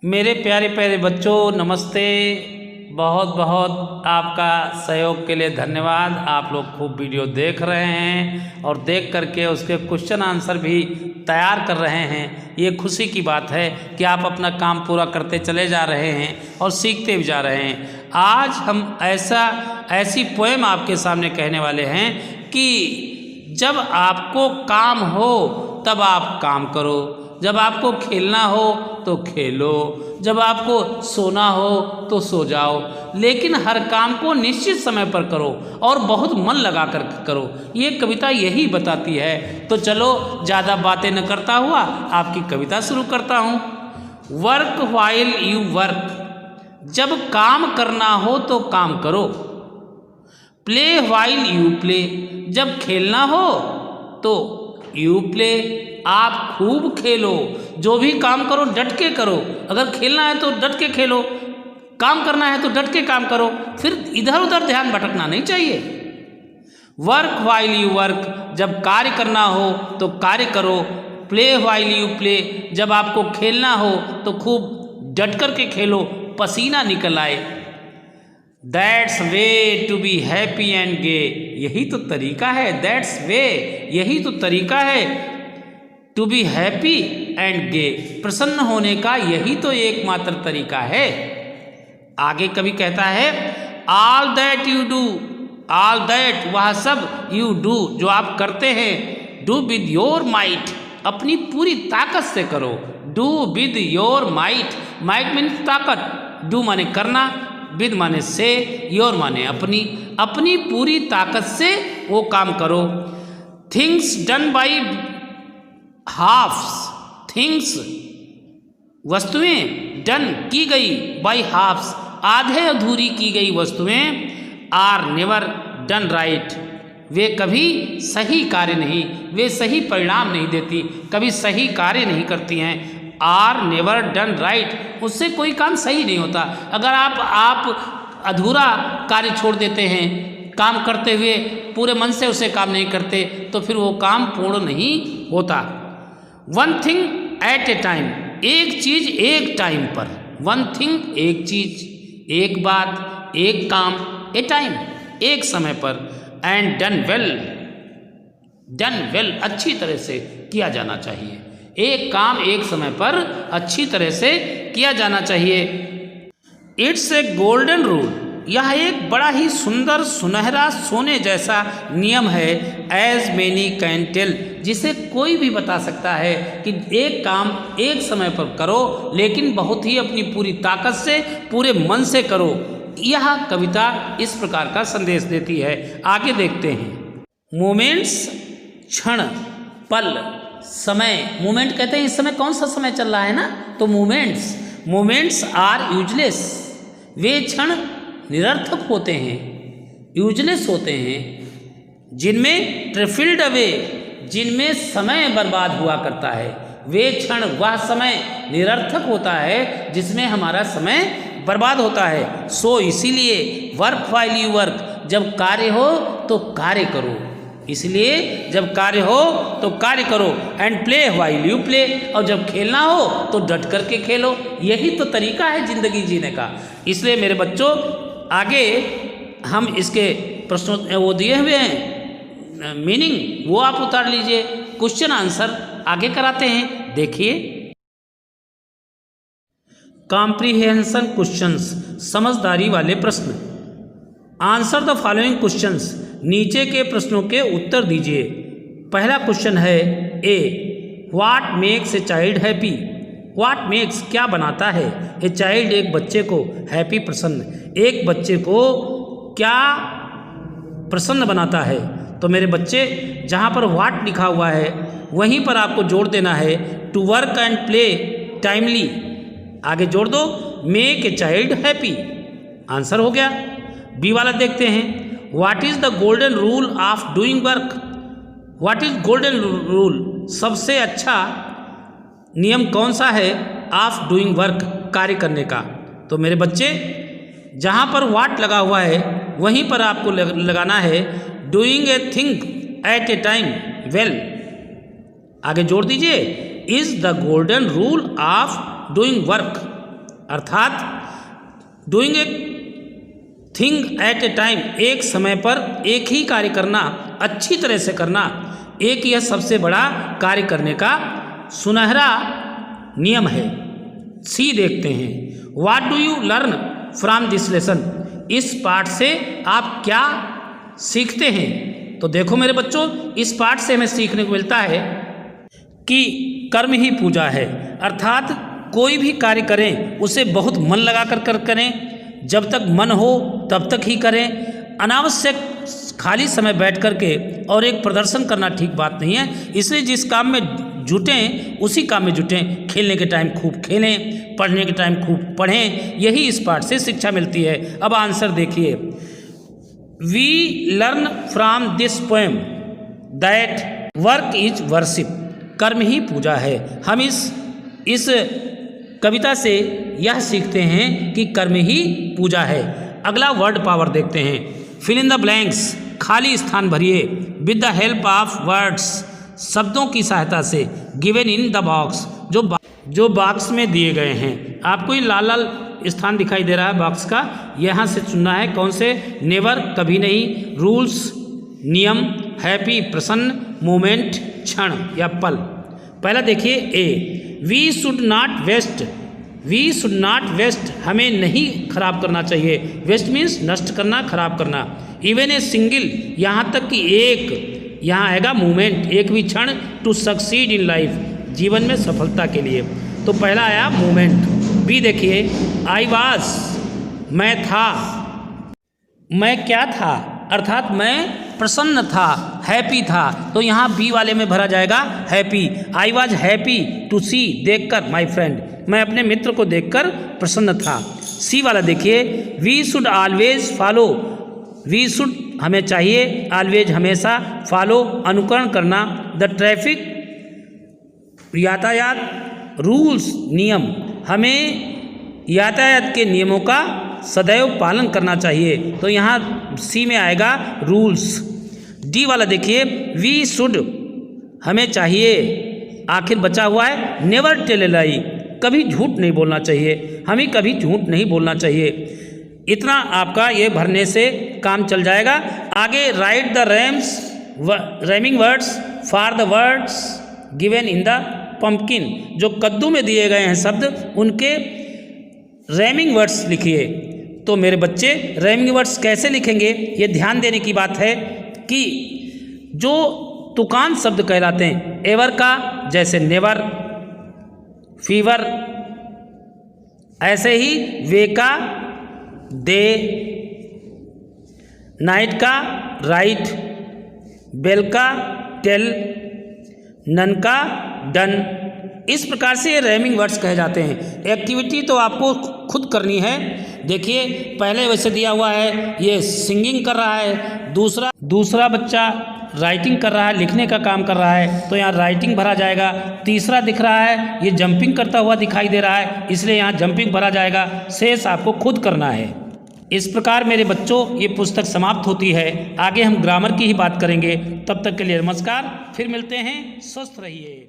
मेरे प्यारे प्यारे बच्चों, नमस्ते। बहुत बहुत आपका सहयोग के लिए धन्यवाद। आप लोग खूब वीडियो देख रहे हैं और देख करके उसके क्वेश्चन आंसर भी तैयार कर रहे हैं। ये खुशी की बात है कि आप अपना काम पूरा करते चले जा रहे हैं और सीखते भी जा रहे हैं। आज हम ऐसी पोएम आपके सामने कहने वाले हैं कि जब आपको काम हो तब आप काम करो, जब आपको खेलना हो तो खेलो, जब आपको सोना हो तो सो जाओ, लेकिन हर काम को निश्चित समय पर करो और बहुत मन लगा कर करो। ये कविता यही बताती है। तो चलो ज़्यादा बातें न करता हुआ आपकी कविता शुरू करता हूँ। वर्क व्हाइल यू वर्क, जब काम करना हो तो काम करो। प्ले व्हाइल यू प्ले, जब खेलना हो तो यू प्ले, आप खूब खेलो। जो भी काम करो डट के करो। अगर खेलना है तो डट के खेलो, काम करना है तो डट के काम करो, फिर इधर उधर ध्यान भटकना नहीं चाहिए। वर्क व्हाइल यू वर्क, जब कार्य करना हो तो कार्य करो। प्ले व्हाइल यू प्ले, जब आपको खेलना हो तो खूब डट कर के खेलो, पसीना निकल आए। That's way to be happy and gay, यही तो तरीका है। दैट्स वे, यही तो तरीका है। टू बी हैप्पी एंड गे, प्रसन्न होने का यही तो एकमात्र तरीका है। आगे कवि कहता है all that you do, all that वह सब, यू डू जो आप करते हैं, डू विद योर माइट, अपनी पूरी ताकत से करो। Do with your might, might means ताकत, डू माने करना, विद माने से, योर माने अपनी, अपनी पूरी ताकत से वो काम करो। Things done by halves, things वस्तुएं डन की गई, बाई हाफ्स आधे अधूरी की गई वस्तुएं, आर नेवर डन राइट, वे कभी सही कार्य नहीं, वे सही परिणाम नहीं देती, कभी सही कार्य नहीं करती हैं। आर नेवर डन राइट, उससे कोई काम सही नहीं होता। अगर आप अधूरा कार्य छोड़ देते हैं, काम करते हुए पूरे मन से उसे काम नहीं करते, तो फिर वो काम पूर्ण नहीं होता। One thing at a time, एक चीज एक टाइम पर। वन थिंग, एक चीज, एक बात, एक काम, ए टाइम, एक समय पर। And done well, done well, अच्छी तरह से किया जाना चाहिए। एक काम एक समय पर अच्छी तरह से किया जाना चाहिए। इट्स ए गोल्डन रूल, यह एक बड़ा ही सुंदर सुनहरा सोने जैसा नियम है। एज मैनी कैन टेल, जिसे कोई भी बता सकता है कि एक काम एक समय पर करो, लेकिन बहुत ही अपनी पूरी ताकत से, पूरे मन से करो। यह कविता इस प्रकार का संदेश देती है। आगे देखते हैं। मोमेंट्स, क्षण, पल, समय। मोमेंट कहते हैं इस समय कौन सा समय चल रहा है ना, तो मोमेंट्स, मोमेंट्स आर यूजलेस, वे क्षण निरर्थक होते हैं, यूजलेस होते हैं। जिनमें ट्रिफिल्ड अवे, जिनमें समय बर्बाद हुआ करता है, वे क्षण, वह समय निरर्थक होता है जिसमें हमारा समय बर्बाद होता है। सो इसीलिए वर्क व्हाइल यू वर्क, जब कार्य हो तो कार्य करो, इसलिए जब कार्य हो तो कार्य करो। And play while you play, और जब खेलना हो तो डट करके खेलो। यही तो तरीका है जिंदगी जीने का। इसलिए मेरे बच्चों, आगे हम इसके प्रश्नों वो दिए हुए हैं मीनिंग, वो आप उतार लीजिए। क्वेश्चन आंसर आगे कराते हैं, देखिए। कॉम्प्रिहेंशन क्वेश्चंस, समझदारी वाले प्रश्न। आंसर द फॉलोइंग क्वेश्चंस, नीचे के प्रश्नों के उत्तर दीजिए। पहला क्वेश्चन है A, what makes a child happy. What makes, क्या बनाता है, ए चाइल्ड, एक बच्चे को, हैप्पी, प्रसन्न, एक बच्चे को क्या प्रसन्न बनाता है। तो मेरे बच्चे, जहाँ पर व्हाट लिखा हुआ है वहीं पर आपको जोड़ देना है to work and play timely. आगे जोड़ दो make a child happy, answer हो गया। बी वाला देखते हैं। What is the golden rule of doing work. What is golden rule, सबसे अच्छा नियम कौन सा है ऑफ डूइंग वर्क, कार्य करने का। तो मेरे बच्चे, जहाँ पर व्हाट लगा हुआ है वहीं पर आपको लगाना है doing a thing at a time well. आगे जोड़ दीजिए is the golden rule of doing work. अर्थात doing a thing at a time, एक समय पर एक ही कार्य करना, अच्छी तरह से करना, एक यह सबसे बड़ा कार्य करने का सुनहरा नियम है। सी देखते हैं, what do you learn from this lesson, इस पाठ से आप क्या सीखते हैं। तो देखो मेरे बच्चों, इस पाठ से हमें सीखने को मिलता है कि कर्म ही पूजा है, अर्थात कोई भी कार्य करें उसे बहुत मन लगा कर करें, जब तक मन हो तब तक ही करें। अनावश्यक खाली समय बैठ कर के और एक प्रदर्शन करना ठीक बात नहीं है। इसलिए जिस काम में जुटें उसी काम में जुटें, खेलने के टाइम खूब खेलें, पढ़ने के टाइम खूब पढ़ें, यही इस पाठ से शिक्षा मिलती है। अब आंसर देखिए, we learn from this poem that work is worship, कर्म ही पूजा है। हम इस कविता से यह सीखते हैं कि कर्म ही पूजा है। अगला वर्ड पावर देखते हैं, फिल इन द ब्लैंक्स, खाली स्थान भरिए, with the help of words, शब्दों की सहायता से, गिवन इन द बॉक्स, जो बॉक्स में दिए गए हैं। आपको ये लाल लाल स्थान दिखाई दे रहा है बॉक्स का, यहाँ से चुनना है कौन से, नेवर कभी नहीं, रूल्स नियम, हैप्पी प्रसन्न, मोमेंट क्षण या पल। पहला देखिए A, we should not waste, we should not waste, हमें नहीं खराब करना चाहिए। वेस्ट मीन्स नष्ट करना, खराब करना। इवन ए सिंगल, यहाँ तक कि एक, यहाँ आएगा मोमेंट, एक भी क्षण, टू सक्सीड इन लाइफ, जीवन में सफलता के लिए। तो पहला आया मोमेंट। बी देखिए, आई वाज, मैं था, मैं क्या था, अर्थात मैं प्रसन्न था, हैप्पी था, तो यहाँ बी वाले में भरा जाएगा happy. I was happy to see, देखकर, माई फ्रेंड, मैं अपने मित्र को देखकर प्रसन्न था। सी वाला देखिए, we should always follow, we should हमें चाहिए, ऑलवेज हमेशा, फॉलो अनुकरण करना, द ट्रैफिक यातायात, रूल्स नियम, हमें यातायात के नियमों का सदैव पालन करना चाहिए। तो यहाँ सी में आएगा रूल्स। डी वाला देखिए, वी शुड हमें चाहिए, आखिर बचा हुआ है नेवर टेल ए लाई, कभी झूठ नहीं बोलना चाहिए, हमें कभी झूठ नहीं बोलना चाहिए। इतना आपका ये भरने से काम चल जाएगा। आगे right the rhyming words for the words given in the pumpkin, जो कद्दू में दिए गए हैं शब्द, उनके रैमिंग वर्ड्स लिखिए। तो मेरे बच्चे रैमिंग वर्ड्स कैसे लिखेंगे, ये ध्यान देने की बात है कि जो तुकान शब्द कहलाते हैं, एवर का जैसे नेवर, फीवर, ऐसे ही वे का दे, नाइट का राइट, बेल का टेल, नन का डन, इस प्रकार से ये रैमिंग वर्ड्स कहे जाते हैं। एक्टिविटी तो आपको खुद करनी है। देखिए पहले वैसे दिया हुआ है, ये सिंगिंग कर रहा है, दूसरा बच्चा राइटिंग कर रहा है, लिखने का काम कर रहा है, तो यहाँ राइटिंग भरा जाएगा। तीसरा दिख रहा है, ये जंपिंग करता हुआ दिखाई दे रहा है, इसलिए यहाँ जंपिंग भरा जाएगा। शेष आपको खुद करना है। इस प्रकार मेरे बच्चों ये पुस्तक समाप्त होती है। आगे हम ग्रामर की ही बात करेंगे। तब तक के लिए नमस्कार, फिर मिलते हैं। स्वस्थ रहिए।